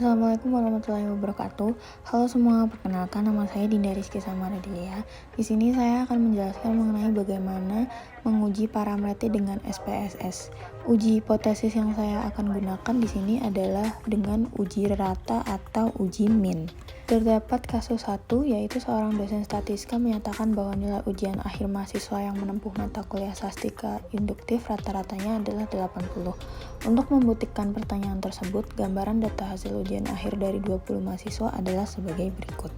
Assalamualaikum warahmatullahi wabarakatuh. Halo semua, perkenalkan nama saya Dinda Rizky Samaradelia. Di sini saya akan menjelaskan mengenai bagaimana menguji parameter dengan SPSS. Uji hipotesis yang saya akan gunakan di sini adalah dengan uji rata atau uji min. Terdapat kasus 1, yaitu seorang dosen statistika menyatakan bahwa nilai ujian akhir mahasiswa yang menempuh mata kuliah sastika induktif rata-ratanya adalah 80. Untuk membuktikan pertanyaan tersebut, gambaran data hasil ujian akhir dari 20 mahasiswa adalah sebagai berikut.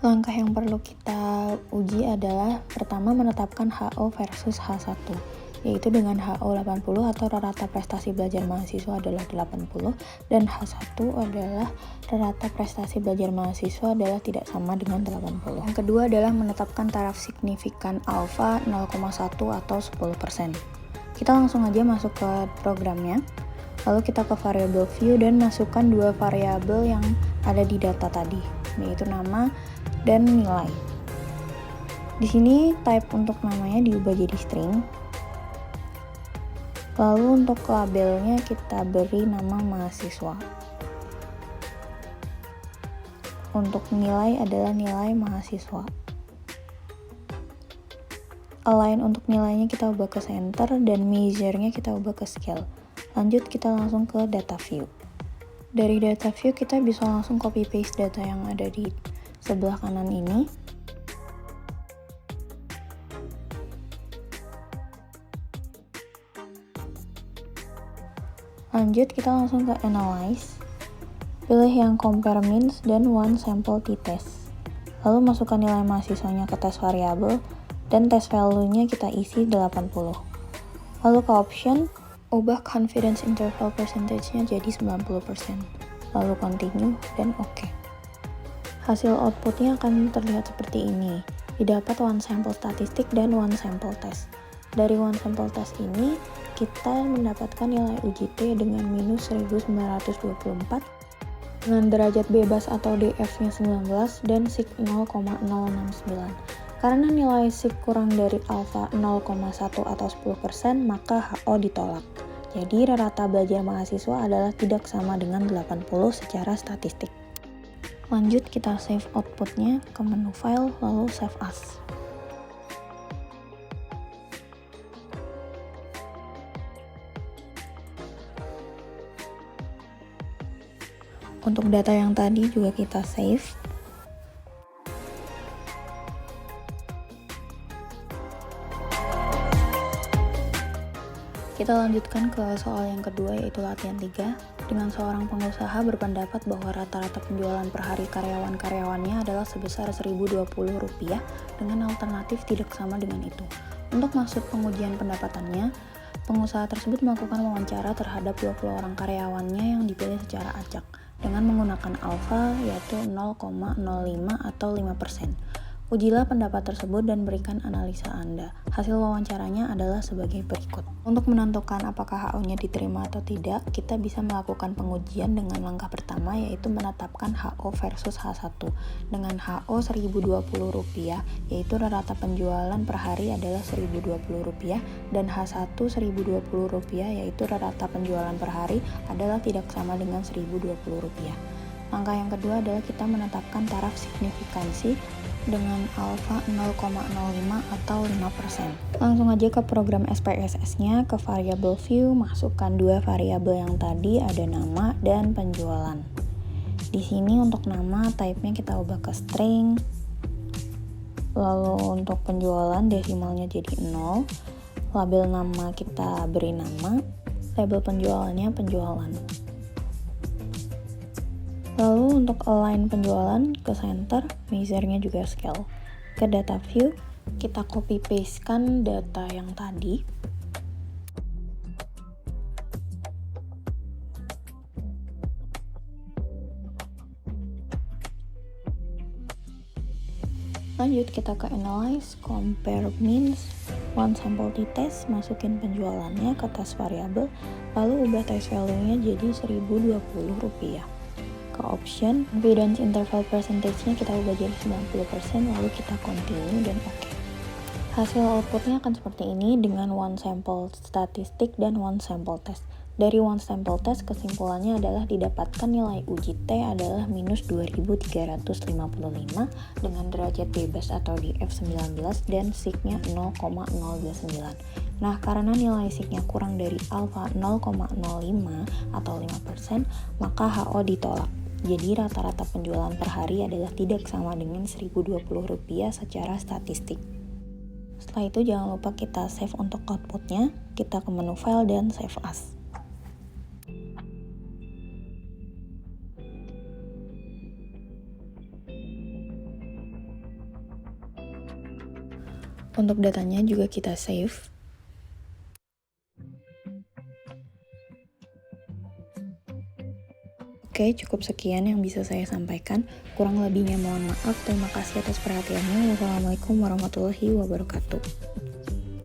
Langkah yang perlu kita uji adalah pertama menetapkan HO versus H1, yaitu dengan HO 80 atau rata prestasi belajar mahasiswa adalah 80 dan H1 adalah rata prestasi belajar mahasiswa adalah tidak sama dengan 80. Yang kedua adalah menetapkan taraf signifikan alfa 0,1 atau 10%. Kita langsung aja masuk ke programnya. Lalu kita ke variable view dan masukkan dua variabel yang ada di data tadi, yaitu nama dan nilai. Di sini type untuk namanya diubah jadi string. Lalu untuk labelnya kita beri nama mahasiswa. Untuk nilai adalah nilai mahasiswa. Align untuk nilainya kita ubah ke center dan measure-nya kita ubah ke scale. Lanjut kita langsung ke data view. Dari data view kita bisa langsung copy paste data yang ada di sebelah kanan ini. Lanjut kita langsung ke analyze. Pilih yang compare means dan one sample t-test. Lalu masukkan nilai mahasiswanya ke tes variabel dan tes value-nya kita isi 80. Lalu ke option, ubah confidence interval percentage-nya jadi 90%. Lalu continue dan OK. Hasil outputnya akan terlihat seperti ini. Didapat one sample statistik dan one sample test. Dari one sample test ini, kita mendapatkan nilai uji T dengan minus 1924, dengan derajat bebas atau DF-nya 19 dan sig 0,069. Karena nilai sig kurang dari alfa 0,1 atau 10%, maka HO ditolak. Jadi rata belajar mahasiswa adalah tidak sama dengan 80 secara statistik. Lanjut kita save outputnya ke menu file, lalu save as. Untuk data yang tadi juga kita save. Kita lanjutkan ke soal yang kedua, yaitu latihan 3. Dengan seorang pengusaha berpendapat bahwa rata-rata penjualan per hari karyawan-karyawannya adalah sebesar Rp1.020 dengan alternatif tidak sama dengan itu. Untuk masuk pengujian pendapatannya, pengusaha tersebut melakukan wawancara terhadap 20 orang karyawannya yang dipilih secara acak dengan menggunakan alfa yaitu 0,05 atau 5%. Ujilah pendapat tersebut dan berikan analisa Anda. Hasil wawancaranya adalah sebagai berikut. Untuk menentukan apakah HO-nya diterima atau tidak, kita bisa melakukan pengujian dengan langkah pertama yaitu menetapkan HO versus H1. Dengan HO Rp1.020, yaitu rata penjualan per hari adalah Rp1.020 dan H1 Rp1.020 yaitu rata penjualan per hari adalah tidak sama dengan Rp1.020. Langkah yang kedua adalah kita menetapkan taraf signifikansi dengan alfa 0,05 atau 5%. Langsung aja ke program SPSS-nya, ke variable view, masukkan dua variabel yang tadi, ada nama dan penjualan. Di sini untuk nama, type-nya kita ubah ke string. Lalu untuk penjualan, desimalnya jadi 0. Label nama kita beri nama, label penjualannya penjualan. Lalu untuk align penjualan ke center, measure-nya juga scale. Ke data view, kita copy paste-kan data yang tadi. Lanjut kita ke analyze, compare means, one sample t-test, masukin penjualannya ke tes variabel, lalu ubah tes value-nya jadi Rp1.020. Ke option, confidence interval percentage-nya kita ubah jadi 90%, lalu kita continue dan OK. Hasil outputnya akan seperti ini dengan one sample statistik dan one sample test. Dari one sample test, kesimpulannya adalah didapatkan nilai uji T adalah minus 2355 dengan derajat bebas atau di F19 dan signya 0,029. Nah, karena nilai signya kurang dari alfa 0,05 atau 5%, maka HO ditolak. Jadi rata-rata penjualan per hari adalah tidak sama dengan Rp1.020 secara statistik. Setelah itu jangan lupa kita save untuk outputnya, kita ke menu file dan save as. Untuk datanya juga kita save. Oke, cukup sekian yang bisa saya sampaikan. Kurang lebihnya mohon maaf. Terima kasih atas perhatiannya. Wassalamualaikum warahmatullahi wabarakatuh.